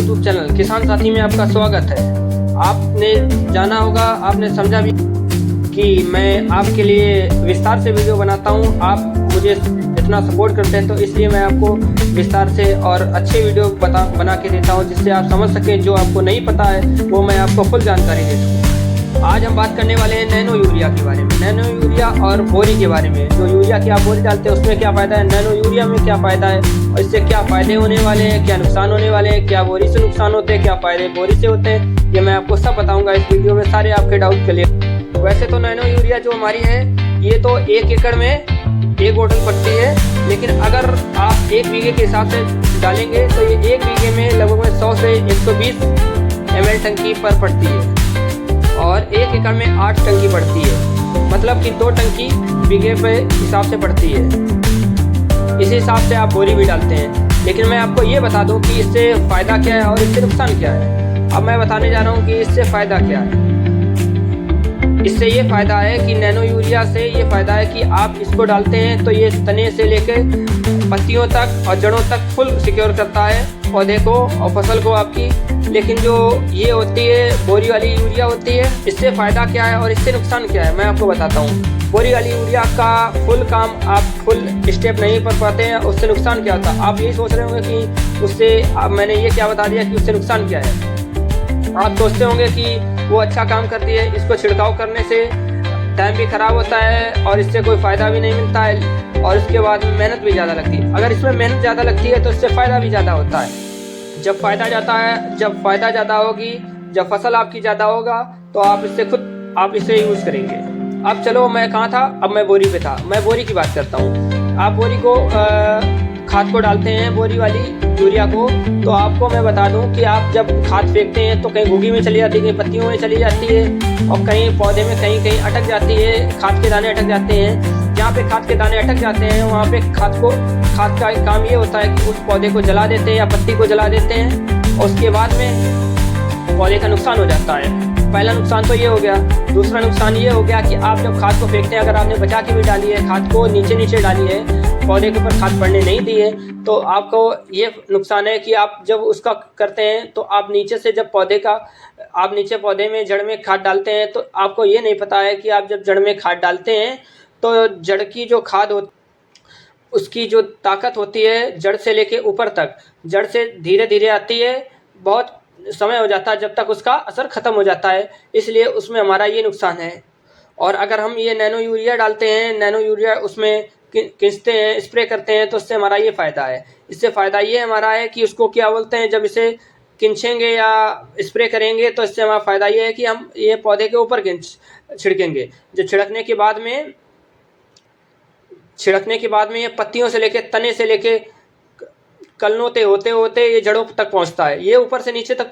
YouTube channel किसान साथी में आपका स्वागत है। आपने जाना होगा, आपने समझा भी कि मैं आपके लिए विस्तार से वीडियो बनाता हूं। आप मुझे इतना सपोर्ट करते हैं तो इसलिए मैं आपको विस्तार से और अच्छे वीडियो बना के देता हूं, जिससे आप समझ सकें। जो आपको नहीं पता है वो मैं आपको फुल जानकारी दे सकूँ। आज हम बात करने वाले हैं नैनो यूरिया के बारे में, नैनो यूरिया और बोरी के बारे में। जो यूरिया की आप बोरी डालते हैं उसमें क्या फ़ायदा है, नैनो यूरिया में क्या फ़ायदा है और इससे क्या फ़ायदे होने वाले हैं, क्या नुकसान होने वाले हैं, क्या बोरी से नुकसान होते हैं, क्या फ़ायदे बोरी से होते हैं, ये मैं आपको सब बताऊंगा इस वीडियो में। सारे आपके डाउट क्लियर। वैसे तो नैनो यूरिया जो हमारी है ये तो 1 एकड़ में 1 बोतल पड़ती है, लेकिन अगर आप 1 बीघे के हिसाब से डालेंगे तो ये 1 बीघे में लगभग 100 से 120 ml टंकी पर पड़ती है और 1 एकड़ में 8 टंकी पड़ती है, मतलब कि 2 टंकी बीघे पे हिसाब से पड़ती है। इसी हिसाब से आप बोरी भी डालते हैं। लेकिन मैं आपको ये बता दूं कि इससे फ़ायदा क्या है और इससे नुकसान क्या है। अब मैं बताने जा रहा हूं कि इससे फ़ायदा क्या है। इससे ये फ़ायदा है कि नैनो यूरिया से ये फ़ायदा है कि आप इसको डालते हैं तो ये तने से लेके पत्तियों तक और जड़ों तक फुल सिक्योर करता है पौधे को और फसल को आपकी। लेकिन जो ये होती है बोरी वाली यूरिया होती है, इससे फ़ायदा क्या है और इससे नुकसान क्या है मैं आपको बताता हूँ। बोरी वाली यूरिया का फुल काम आप फुल स्टेप नहीं कर पाते हैं, उससे नुकसान क्या होता है। आप यही सोच रहे होंगे कि उससे मैंने ये क्या बता दिया कि उससे नुकसान क्या है। आप सोचते होंगे कि वो अच्छा काम करती है, इसको छिड़काव करने से टाइम भी ख़राब होता है और इससे कोई फ़ायदा भी नहीं मिलता है और उसके बाद मेहनत भी ज़्यादा लगती है। अगर इसमें मेहनत ज़्यादा लगती है तो इससे फ़ायदा भी ज़्यादा होता है। जब फ़ायदा ज़्यादा होगी, जब फसल आपकी ज़्यादा होगा तो आप इसे यूज़ करेंगे। अब चलो मैं कहाँ था, अब मैं बोरी पे था। मैं बोरी की बात करता हूँ। आप बोरी को खाद को डालते हैं, बोरी वाली यूरिया को, तो आपको मैं बता दूं कि आप जब खाद फेंकते हैं तो कहीं घुगी में चली जाती है, कहीं पत्तियों में चली जाती है और कहीं पौधे में कहीं अटक जाती है। खाद के दाने अटक जाते हैं। जहाँ पे खाद के दाने अटक जाते हैं वहाँ पे खाद का एक काम ये होता है कि उस पौधे को जला देते हैं या पत्ती को जला देते हैं और उसके बाद में पौधे का नुकसान हो जाता है। पहला नुकसान तो ये हो गया। दूसरा नुकसान ये हो गया कि आप जब खाद को फेंकते हैं, अगर आपने बचा के भी डाली है, खाद को नीचे डाली है, पौधे के ऊपर खाद पड़ने नहीं दी है, तो आपको ये नुकसान है कि आप जब उसका करते हैं तो आप नीचे से जब पौधे में जड़ में खाद डालते हैं तो आपको ये नहीं पता है कि आप जब जड़ में खाद डालते हैं तो जड़ की जो खाद होती उसकी जो ताकत होती है जड़ से लेके ऊपर तक, जड़ से धीरे धीरे आती है। बहुत समय हो जाता है जब तक उसका असर ख़त्म हो जाता है, इसलिए उसमें हमारा ये नुकसान है। और अगर हम ये नैनो यूरिया डालते हैं, नैनो यूरिया उसमें खींचते हैं, स्प्रे करते हैं, तो इससे हमारा ये फ़ायदा है। इससे फ़ायदा ये हमारा है कि उसको क्या बोलते हैं, जब इसे खींचेंगे या स्प्रे करेंगे तो इससे हमारा फ़ायदा ये है कि हम ये पौधे के ऊपर छिड़केंगे। जो छिड़कने के बाद में ये पत्तियों से लेके तने से लेके कलनों ते होते होते ये जड़ों तक पहुंचता है। ये ऊपर से नीचे तक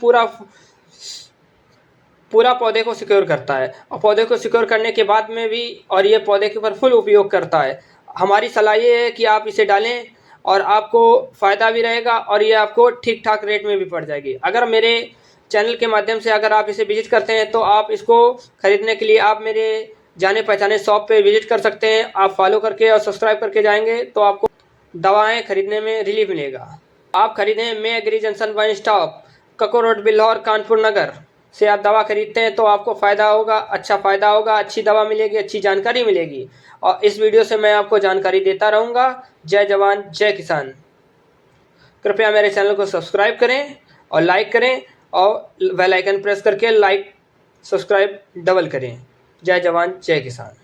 पूरा पौधे को सिक्योर करता है और पौधे को सिक्योर करने के बाद में भी और ये पौधे के ऊपर फुल उपयोग करता है। हमारी सलाह ये है कि आप इसे डालें और आपको फ़ायदा भी रहेगा और ये आपको ठीक ठाक रेट में भी पड़ जाएगी। अगर मेरे चैनल के माध्यम से अगर आप इसे विजिट करते हैं तो आप इसको ख़रीदने के लिए आप मेरे जाने पहचाने शॉप पे विजिट कर सकते हैं। आप फॉलो करके और सब्सक्राइब करके जाएंगे तो आपको दवाएं खरीदने में रिलीफ मिलेगा। आप खरीदें मैं एग्री जंक्शन वन स्टॉप, कको रोड, बिल्हौर, कानपुर नगर से आप दवा खरीदते हैं तो आपको फ़ायदा होगा, अच्छा फ़ायदा होगा, अच्छी दवा मिलेगी, अच्छी जानकारी मिलेगी। और इस वीडियो से मैं आपको जानकारी देता रहूँगा। जय जवान जय किसान। कृपया मेरे चैनल को सब्सक्राइब करें और लाइक करें और बेल आइकन प्रेस करके लाइक सब्सक्राइब डबल करें। जय जवान जय किसान।